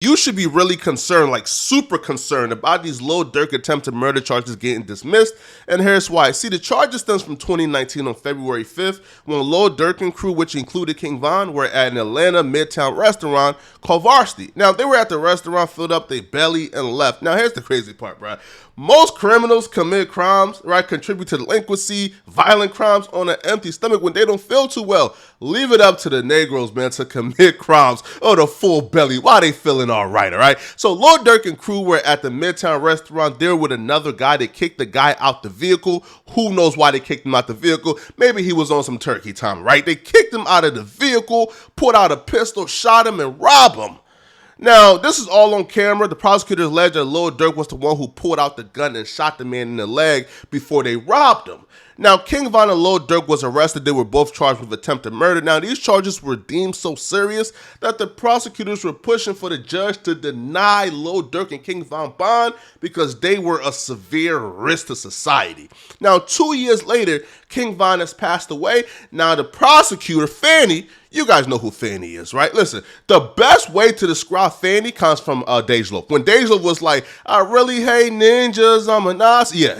You should be really concerned, like super concerned about these Lil Durk attempted murder charges getting dismissed, and here's why. See, the charges stems from 2019 on February 5th when Lil Durk and crew, which included King Von, were at an Atlanta Midtown restaurant called Varsity. Now, they were at the restaurant, filled up their belly, and left. Now, here's the crazy part, bro. Most criminals commit crimes, right, contribute to delinquency, violent crimes on an empty stomach when they don't feel too well. Leave it up to the Negroes, man, to commit crimes on a full belly while they feeling all right, all right? So Lil Durk and crew were at the Midtown restaurant there with another guy. They kicked the guy out the vehicle. Who knows why they kicked him out the vehicle? Maybe he was on some turkey time, right? They kicked him out of the vehicle, pulled out a pistol, shot him, and robbed him. Now, this is all on camera. The prosecutors alleged that Lil Durk was the one who pulled out the gun and shot the man in the leg before they robbed him. Now, King Von and Lil Durk was arrested. They were both charged with attempted murder. Now, these charges were deemed so serious that the prosecutors were pushing for the judge to deny Lil Durk and King Von bond because they were a severe risk to society. Now, 2 years later, King Von has passed away. Now, the prosecutor, Fani, you guys know who Fani is, right? Listen, the best way to describe Fani comes from Dej When Dej was like, I really hate ninjas, I'm a Nazi. Yeah,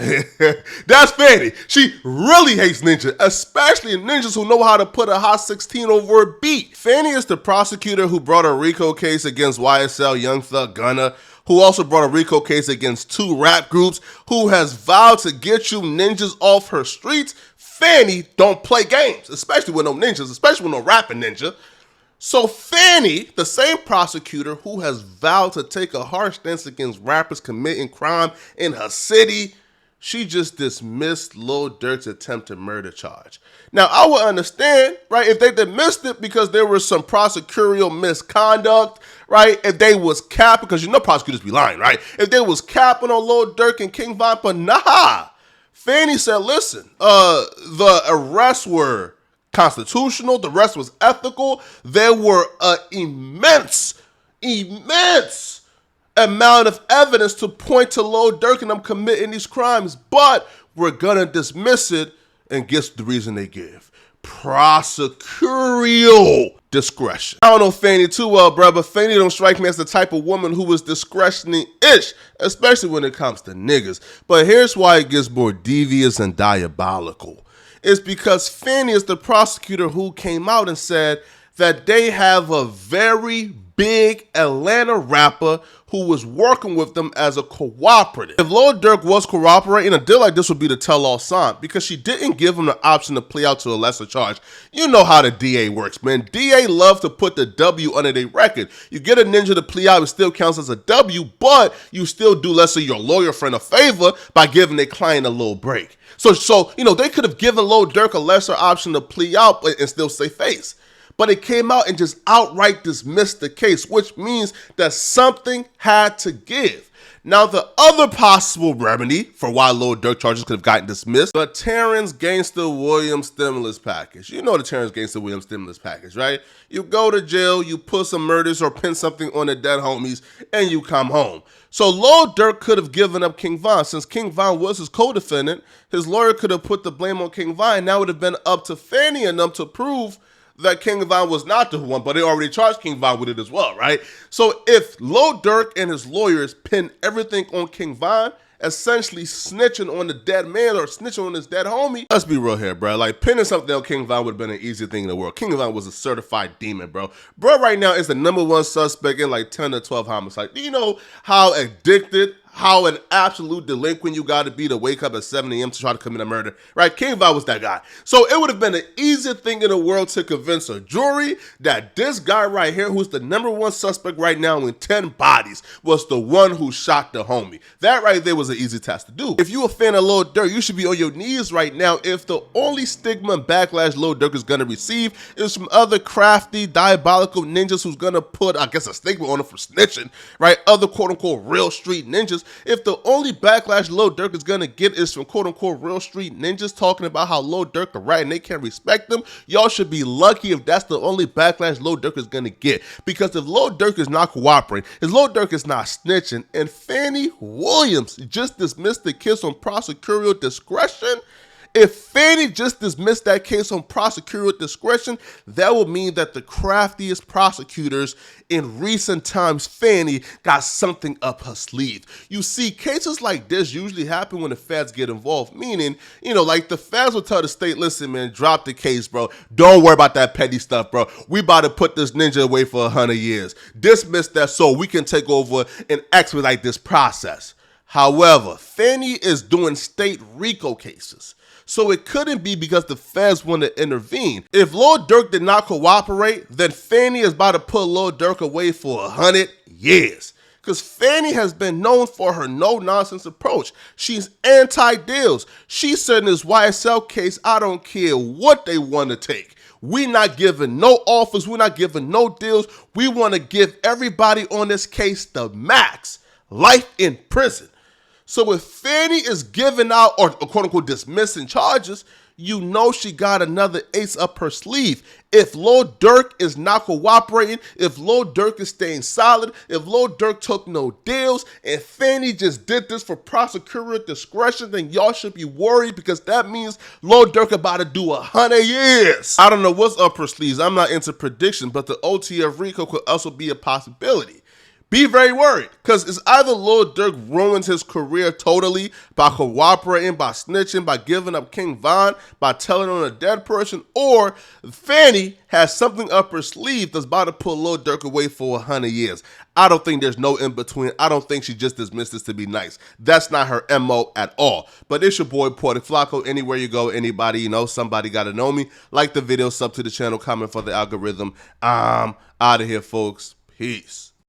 that's Fani. She really hates ninjas, especially ninjas who know how to put a hot 16 over a beat. Fani is the prosecutor who brought a RICO case against YSL, Young Thug, Gunna, who also brought a RICO case against 2 rap groups, who has vowed to get you ninjas off her streets. Fani don't play games, especially with no ninjas, especially with no rapping ninja. So Fani, the same prosecutor who has vowed to take a harsh stance against rappers committing crime in her city, she just dismissed Lil Durk's attempted murder charge. Now, I would understand, right, if they dismissed it because there was some prosecutorial misconduct, right, if they was capping, because you know prosecutors be lying, right, if they was capping on Lil Durk and King Von, but nah. Fani said, listen, the arrests were constitutional. The arrest was ethical. There were an immense amount of evidence to point to Lil Durk and them committing these crimes, but we're going to dismiss it, and guess the reason they give? Prosecutorial discretion. I don't know Fani too well, bro, but Fani don't strike me as the type of woman who is discretionary-ish, especially when it comes to niggas. But here's why it gets more devious and diabolical. It's because Fani is the prosecutor who came out and said that they have a very big Atlanta rapper who was working with them as a cooperative. If Lil Durk was cooperating, a deal like this would be the tell-all sign because she didn't give him the option to plea out to a lesser charge. You know how the DA works, man. DA love to put the W under their record. You get a ninja to plea out, it still counts as a W, but you still do, let's say, your lawyer friend a favor by giving their client a little break. So you know, they could have given Lil Durk a lesser option to plea out and still save face. But it came out and just outright dismissed the case, which means that something had to give. Now, the other possible remedy for why Lil Durk charges could have gotten dismissed, the Terrence Gangsta Williams stimulus package. You know the Terrence Gangsta Williams stimulus package, right? You go to jail, you put some murders or pin something on the dead homies, and you come home. So Lil Durk could have given up King Von. Since King Von was his co-defendant, his lawyer could have put the blame on King Von. Now it would have been up to Fani and them to prove that King Von was not the one, but they already charged King Von with it as well, right? So if Lil Durk and his lawyers pin everything on King Von, essentially snitching on the dead man or snitching on his dead homie, let's be real here, bro. Like, pinning something on King Von would have been an easy thing in the world. King Von was a certified demon, bro. Bro right now is the #1 suspect in like 10 to 12 homicides. Do you know how addicted, how an absolute delinquent you got to be to wake up at 7 a.m. to try to commit a murder, right? King Von was that guy. So it would have been an easy thing in the world to convince a jury that this guy right here, who's the #1 suspect right now in 10 bodies, was the one who shot the homie. That right there was an easy task to do. If you a fan of Lil Durk, you should be on your knees right now if the only stigma and backlash Lil Durk is going to receive is from other crafty, diabolical ninjas who's going to put, I guess, a stigma on him for snitching, right? Other quote-unquote real street ninjas. If the only backlash Lil Durk is going to get is from quote-unquote real street ninjas talking about how Lil Durk a rat and they can't respect them, y'all should be lucky if that's the only backlash Lil Durk is going to get. Because if Lil Durk is not cooperating, if Lil Durk is not snitching, and Fani Willis just dismissed the case on prosecutorial discretion, If Fani just dismissed that case on prosecutorial discretion, that would mean that the craftiest prosecutors in recent times, Fani, got something up her sleeve. You see, cases like this usually happen when the feds get involved, meaning, like the feds will tell the state, listen, man, drop the case, bro. Don't worry about that petty stuff, bro. We about to put this ninja away for 100 years. Dismiss that so we can take over and expedite this process. However, Fani is doing state RICO cases. So it couldn't be because the feds want to intervene. If Lil Durk did not cooperate, then Fani is about to put Lil Durk away for 100 years. Because Fani has been known for her no-nonsense approach. She's anti-deals. She said in this YSL case, I don't care what they want to take. We not giving no offers. We're not giving no deals. We want to give everybody on this case the max. Life in prison. So if Fani is giving out or quote-unquote dismissing charges, you know she got another ace up her sleeve. If Lil Durk is not cooperating, if Lil Durk is staying solid, if Lil Durk took no deals, and Fani just did this for prosecutorial discretion, then y'all should be worried because that means Lil Durk about to do 100 years. I don't know what's up her sleeves. I'm not into prediction, but the OTF Rico could also be a possibility. Be very worried, because it's either Lil Durk ruins his career totally by cooperating, by snitching, by giving up King Von, by telling on a dead person, or Fani has something up her sleeve that's about to pull Lil Durk away for 100 years. I don't think there's no in between. I don't think she just dismissed this to be nice. That's not her MO at all. But it's your boy, Poetik Flakko. Anywhere you go, anybody, somebody got to know me. Like the video, sub to the channel, comment for the algorithm. I'm out of here, folks. Peace.